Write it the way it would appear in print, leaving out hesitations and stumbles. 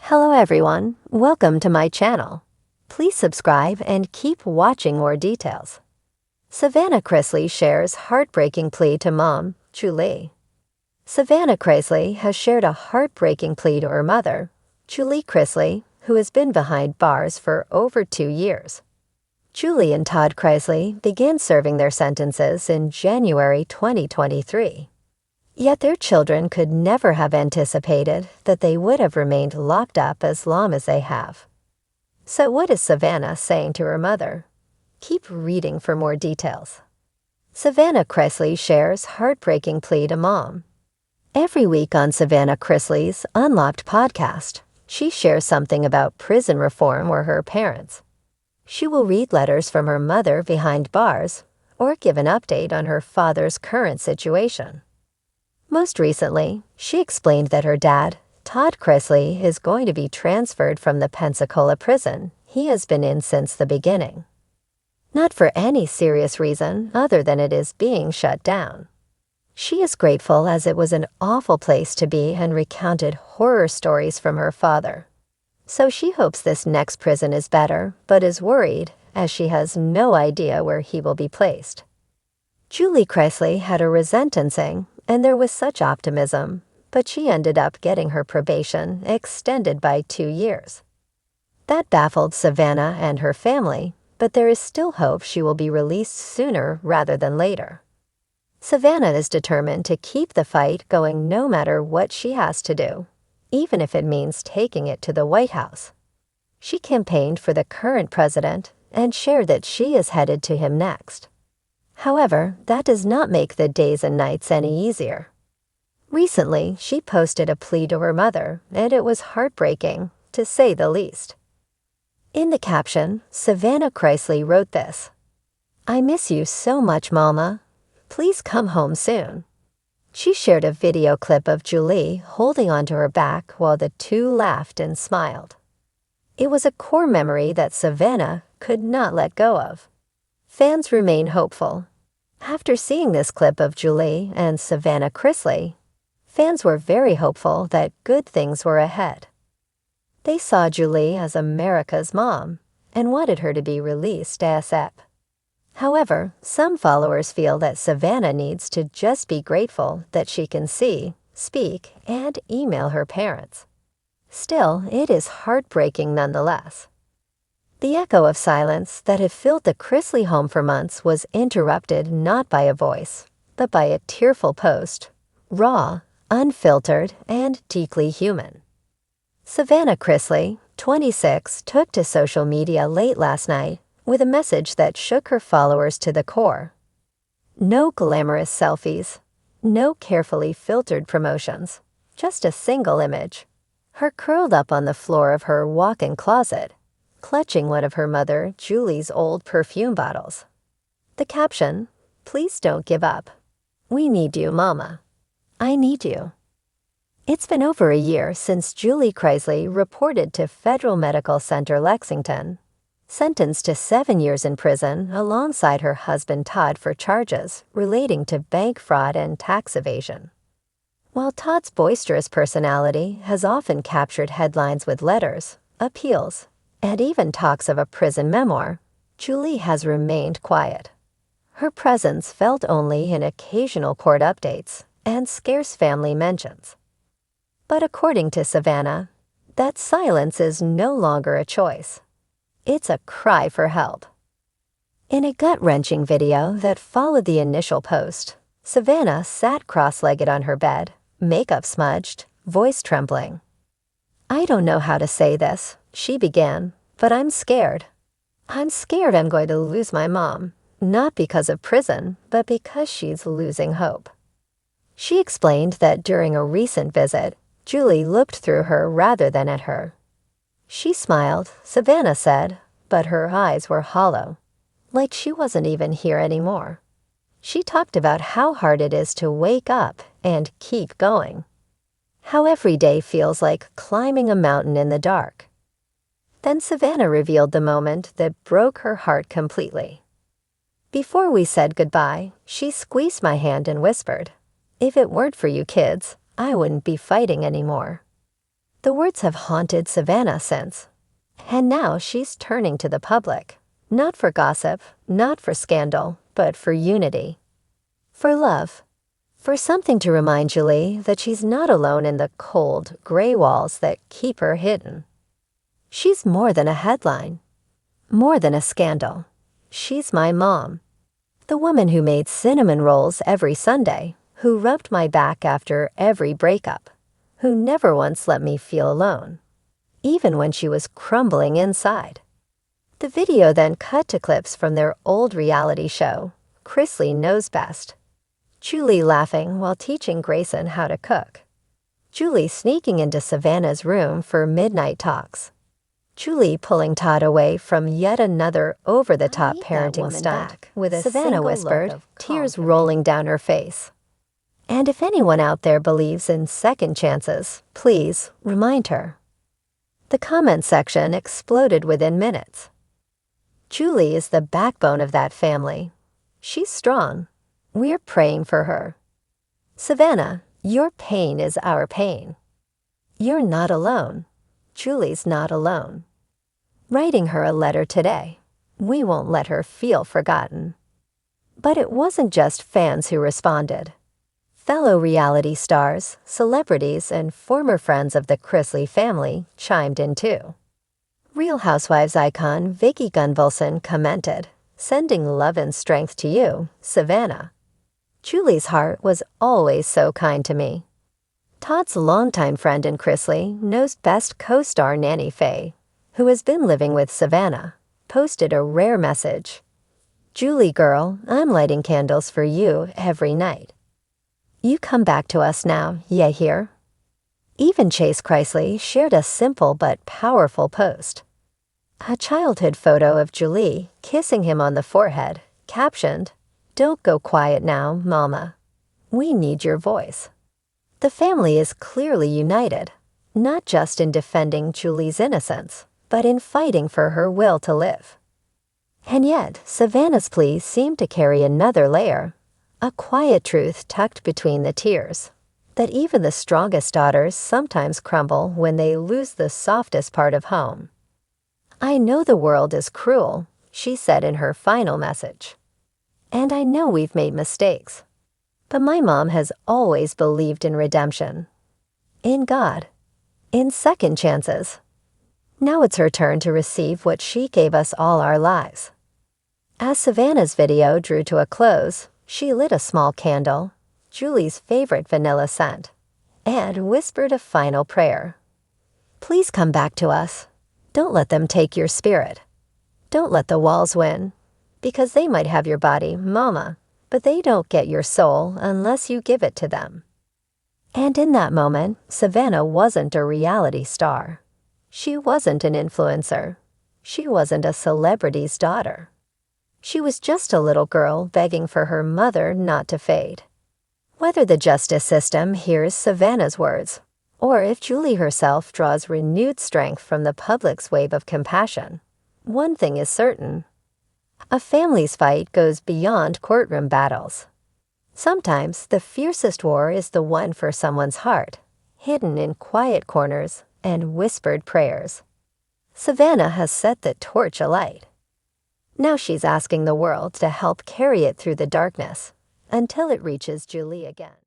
Hello everyone, welcome to my channel. Please subscribe and keep watching more details. Savannah Chrisley shares heartbreaking plea to mom, Julie. Savannah Chrisley has shared a heartbreaking plea to her mother, Julie Chrisley, who has been behind bars for over 2 years. Julie and Todd Chrisley began serving their sentences in January 2023. Yet their children could never have anticipated that they would have remained locked up as long as they have. So what is Savannah saying to her mother? Keep reading for more details. Savannah Chrisley shares heartbreaking plea to mom. Every week on Savannah Chrisley's Unlocked podcast, she shares something about prison reform or her parents. She will read letters from her mother behind bars or give an update on her father's current situation. Most recently, she explained that her dad, Todd Chrisley, is going to be transferred from the Pensacola prison he has been in since the beginning. Not for any serious reason other than it is being shut down. She is grateful as it was an awful place to be and recounted horror stories from her father. So she hopes this next prison is better, but is worried as she has no idea where he will be placed. Julie Chrisley had a resentencing, and there was such optimism, but she ended up getting her probation extended by 2 years. That baffled Savannah and her family, but there is still hope she will be released sooner rather than later. Savannah is determined to keep the fight going no matter what she has to do, even if it means taking it to the White House. She campaigned for the current president and shared that she is headed to him next. However, that does not make the days and nights any easier. Recently, she posted a plea to her mother, and it was heartbreaking, to say the least. In the caption, Savannah Chrisley wrote this: "I miss you so much, Mama. Please come home soon." She shared a video clip of Julie holding onto her back while the two laughed and smiled. It was a core memory that Savannah could not let go of. Fans remain hopeful. After seeing this clip of Julie and Savannah Chrisley, fans were very hopeful that good things were ahead. They saw Julie as America's mom and wanted her to be released ASAP. However, some followers feel that Savannah needs to just be grateful that she can see, speak, and email her parents. Still, it is heartbreaking nonetheless. The echo of silence that had filled the Chrisley home for months was interrupted not by a voice, but by a tearful post, raw, unfiltered, and deeply human. Savannah Chrisley, 26, took to social media late last night with a message that shook her followers to the core. No glamorous selfies, no carefully filtered promotions, just a single image. Her curled up on the floor of her walk-in closet, clutching one of her mother, Julie's old perfume bottles. The caption, "Please don't give up. We need you, Mama. I need you." It's been over a year since Julie Chrisley reported to Federal Medical Center Lexington, sentenced to 7 years in prison alongside her husband Todd for charges relating to bank fraud and tax evasion. While Todd's boisterous personality has often captured headlines with letters, appeals, and even talks of a prison memoir, Julie has remained quiet. Her presence felt only in occasional court updates and scarce family mentions. But according to Savannah, that silence is no longer a choice. It's a cry for help. In a gut-wrenching video that followed the initial post, Savannah sat cross-legged on her bed, makeup smudged, voice trembling. "I don't know how to say this," she began, "but I'm scared. I'm scared I'm going to lose my mom, not because of prison, but because she's losing hope." She explained that during a recent visit, Julie looked through her rather than at her. She smiled, Savannah said, but her eyes were hollow, like she wasn't even here anymore. She talked about how hard it is to wake up and keep going. How every day feels like climbing a mountain in the dark. Then Savannah revealed the moment that broke her heart completely. "Before we said goodbye, she squeezed my hand and whispered, 'If it weren't for you kids, I wouldn't be fighting anymore.' The words have haunted Savannah since. And now she's turning to the public, not for gossip, not for scandal, but for unity. For love. For something to remind Julie that she's not alone in the cold, gray walls that keep her hidden. She's more than a headline, more than a scandal. She's my mom. The woman who made cinnamon rolls every Sunday, who rubbed my back after every breakup, who never once let me feel alone, even when she was crumbling inside. The video then cut to clips from their old reality show, Chrisley Knows Best. Julie laughing while teaching Grayson how to cook. Julie sneaking into Savannah's room for midnight talks. Julie pulling Todd away from yet another over-the-top parenting stunt, with a Savannah whispered, tears rolling down her face. And if anyone out there believes in second chances, please remind her. The comment section exploded within minutes. Julie is the backbone of that family. She's strong. We're praying for her. Savannah, your pain is our pain. You're not alone. Julie's not alone. Writing her a letter today. We won't let her feel forgotten. But it wasn't just fans who responded. Fellow reality stars, celebrities, and former friends of the Chrisley family chimed in too. Real Housewives icon Vicki Gunvalson commented, sending love and strength to you, Savannah. Julie's heart was always so kind to me. Todd's longtime friend in Chrisley Knows Best co-star Nanny Faye, who has been living with Savannah, posted a rare message. Julie girl, I'm lighting candles for you every night. You come back to us now, ya hear? Even Chase Chrisley shared a simple but powerful post. A childhood photo of Julie kissing him on the forehead, captioned, Don't go quiet now, Mama. We need your voice. The family is clearly united, not just in defending Julie's innocence, but in fighting for her will to live. And yet, Savannah's plea seemed to carry another layer, a quiet truth tucked between the tears, that even the strongest daughters sometimes crumble when they lose the softest part of home. I know the world is cruel, she said in her final message. And I know we've made mistakes. But my mom has always believed in redemption. In God. In second chances. Now it's her turn to receive what she gave us all our lives. As Savannah's video drew to a close, she lit a small candle, Julie's favorite vanilla scent, and whispered a final prayer. Please come back to us. Don't let them take your spirit. Don't let the walls win, because they might have your body, Mama, but they don't get your soul unless you give it to them. And in that moment, Savannah wasn't a reality star. She wasn't an influencer. She wasn't a celebrity's daughter. She was just a little girl begging for her mother not to fade. Whether the justice system hears Savannah's words, or if Julie herself draws renewed strength from the public's wave of compassion, one thing is certain. A family's fight goes beyond courtroom battles. Sometimes the fiercest war is the one for someone's heart, hidden in quiet corners and whispered prayers. Savannah has set the torch alight. Now she's asking the world to help carry it through the darkness until it reaches Julie again.